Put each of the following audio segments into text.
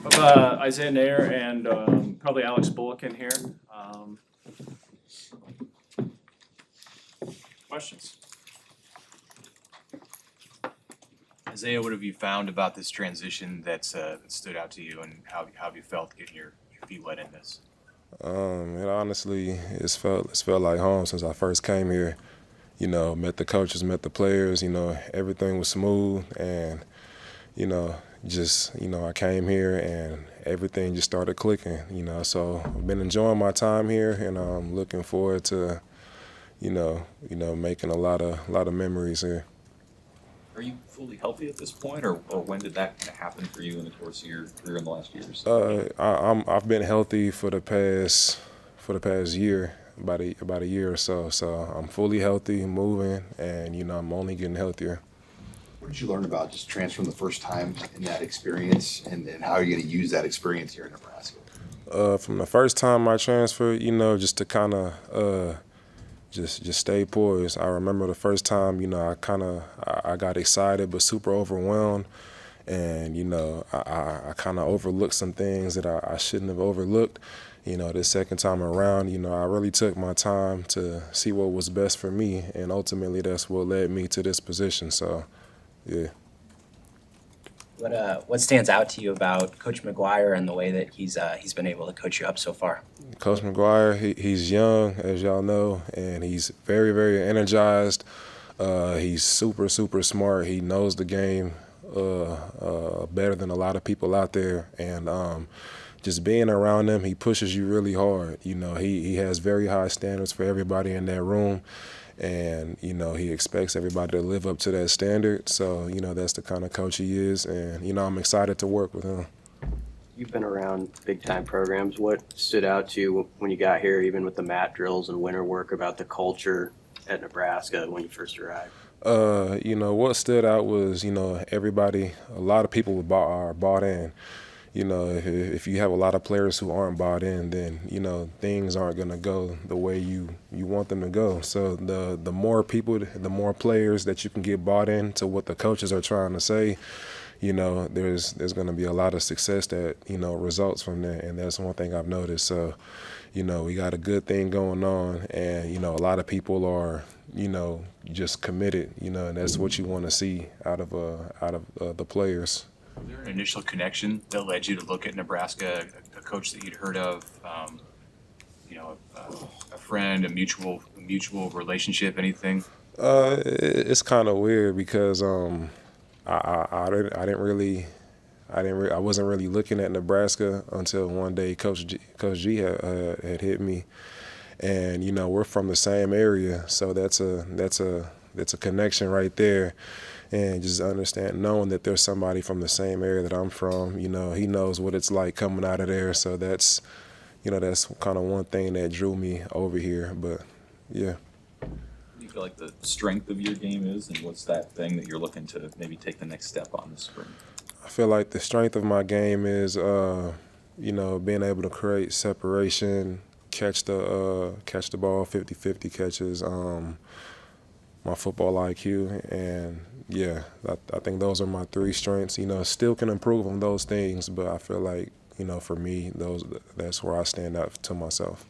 Of Isaiah Neyor and probably Alex Bullock in here. Questions? Isaiah, what have you found about this transition that stood out to you, and how have you felt getting your feet wet in this? It honestly, it's felt like home since I first came here. You know, met the coaches, met the players. You know, everything was smooth, and I came here and everything just started clicking. You know, so I've been enjoying my time here, and I'm looking forward to, making a lot of memories here. Are you fully healthy at this point, or when did that kind of happen for you in the course of your career in the last years? I've been healthy for the past year, about a year or so. So I'm fully healthy, moving, and I'm only getting healthier. What did you learn about just transferring the first time in that experience, and how are you going to use that experience here in Nebraska? From the first time I transferred, just to kind of just stay poised. I remember the first time, I got excited but super overwhelmed, and I kind of overlooked some things that I shouldn't have overlooked. The second time around, I really took my time to see what was best for me, and ultimately that's what led me to this position. So, yeah. What stands out to you about Coach Maguire and the way that he's been able to coach you up so far? Coach Maguire, he's young, as y'all know, and he's very, very energized. He's super, super smart. He knows the game better than a lot of people out there, and just being around him, he pushes you really hard. He has very high standards for everybody in that room. And, he expects everybody to live up to that standard. So, that's the kind of coach he is. And, I'm excited to work with him. You've been around big-time programs. What stood out to you when you got here, even with the mat drills and winter work, about the culture at Nebraska when you first arrived? What stood out was, everybody, a lot of people are bought in. If you have a lot of players who aren't bought in, then, things aren't going to go the way you want them to go. So the more people, the more players that you can get bought in to what the coaches are trying to say, there's going to be a lot of success that, results from that. And that's one thing I've noticed. So, we got a good thing going on, and, a lot of people are, just committed, and that's what you want to see out of the players. Was there an initial connection that led you to look at Nebraska, a coach that you'd heard of, a friend, a mutual relationship, anything? It's kind of weird because I wasn't really looking at Nebraska until one day Coach G had hit me, and we're from the same area, so that's a connection right there. And just knowing that there's somebody from the same area that I'm from, he knows what it's like coming out of there. So that's kind of one thing that drew me over here. But, yeah. What do you feel like the strength of your game is, and what's that thing that you're looking to maybe take the next step on this spring? I feel like the strength of my game is, being able to create separation, catch the ball, 50-50 catches, my football IQ, and yeah, I think those are my three strengths. Still can improve on those things, but I feel like, for me, that's where I stand out to myself.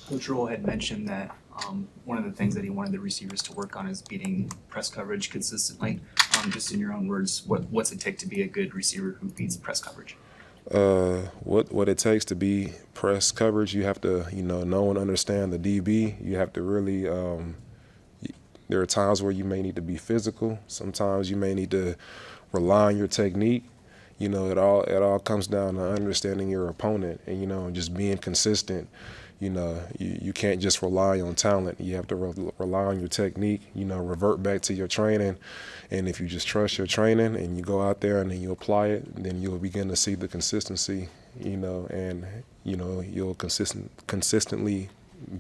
Coach Roll had mentioned that one of the things that he wanted the receivers to work on is beating press coverage consistently. Just in your own words, what's it take to be a good receiver who beats press coverage? What it takes to be press coverage, you have to, know and understand the DB. You have to really there are times where you may need to be physical. Sometimes you may need to rely on your technique. It all comes down to understanding your opponent and, just being consistent. You can't just rely on talent. You have to rely on your technique, revert back to your training. And if you just trust your training and you go out there and then you apply it, then you'll begin to see the consistency, and, you'll consistently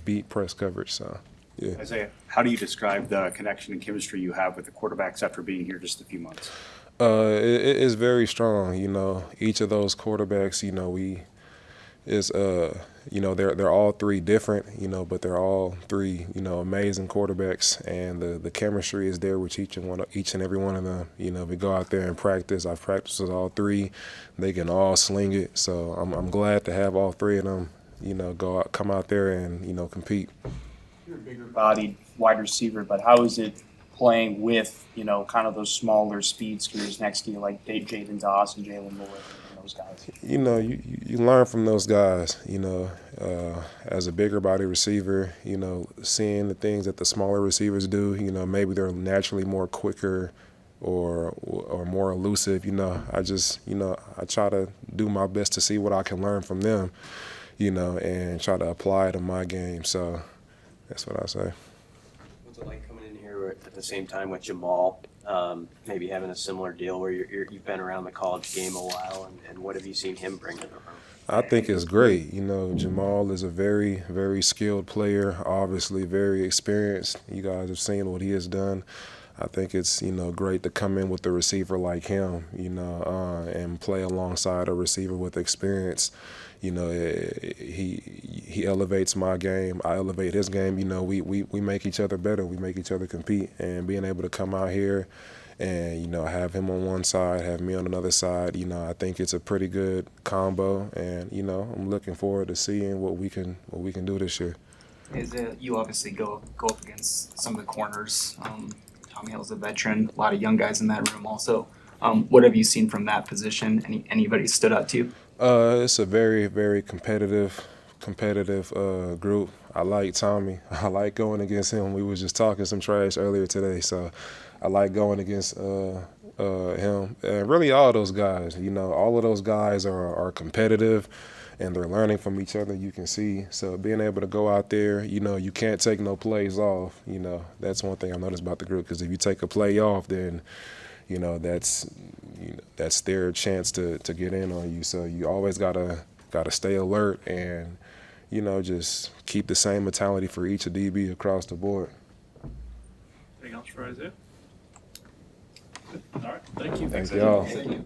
beat press coverage. So. Yeah. Isaiah, how do you describe the connection and chemistry you have with the quarterbacks after being here just a few months? It is very strong. Each of those quarterbacks, you know, they're all three different, you know, but they're all three, you know, amazing quarterbacks, and the chemistry is there with each and every one of them. You know, we go out there and practice. I've practiced with all three. They can all sling it. So I'm glad to have all three of them, you know, come out there and, you know, compete. You're a bigger bodied wide receiver, but how is it playing with, you know, kind of those smaller speed scooters next to you, like Jaden Doss and Jalen Moore and those guys? You know, you learn from those guys, you know, as a bigger body receiver, you know, seeing the things that the smaller receivers do, you know, maybe they're naturally more quicker or more elusive, you know. I just, you know, I try to do my best to see what I can learn from them, you know, and try to apply it in my game. So that's what I say. What's it like coming in here at the same time with Jamal? Maybe having a similar deal where you've been around the college game a while, and what have you seen him bring to the room? I think it's great. You know, Jamal is a very, very skilled player, obviously very experienced. You guys have seen what he has done. I think it's, you know, great to come in with a receiver like him, you know, and play alongside a receiver with experience. You know, he elevates my game. I elevate his game. You know, we make each other better. We make each other compete. And being able to come out here and, you know, have him on one side, have me on another side, you know, I think it's a pretty good combo. And, you know, I'm looking forward to seeing what we can do this year. You obviously go up against some of the corners. Tommy Hill's a veteran, a lot of young guys in that room also. What have you seen from that position? Anybody stood out to you? It's a very, very competitive group. I like Tommy. I like going against him. We was just talking some trash earlier today, so I like going against him. And really all those guys, you know, all of those guys are competitive, and they're learning from each other, you can see. So being able to go out there, you know, you can't take no plays off. You know, that's one thing I noticed about the group, because if you take a play off, then, you know, that's their chance to get in on you. So you always gotta stay alert and, you know, just keep the same mentality for each DB across the board. Anything else for Isaiah? Good. All right, thank you. Thank y'all. Thank you.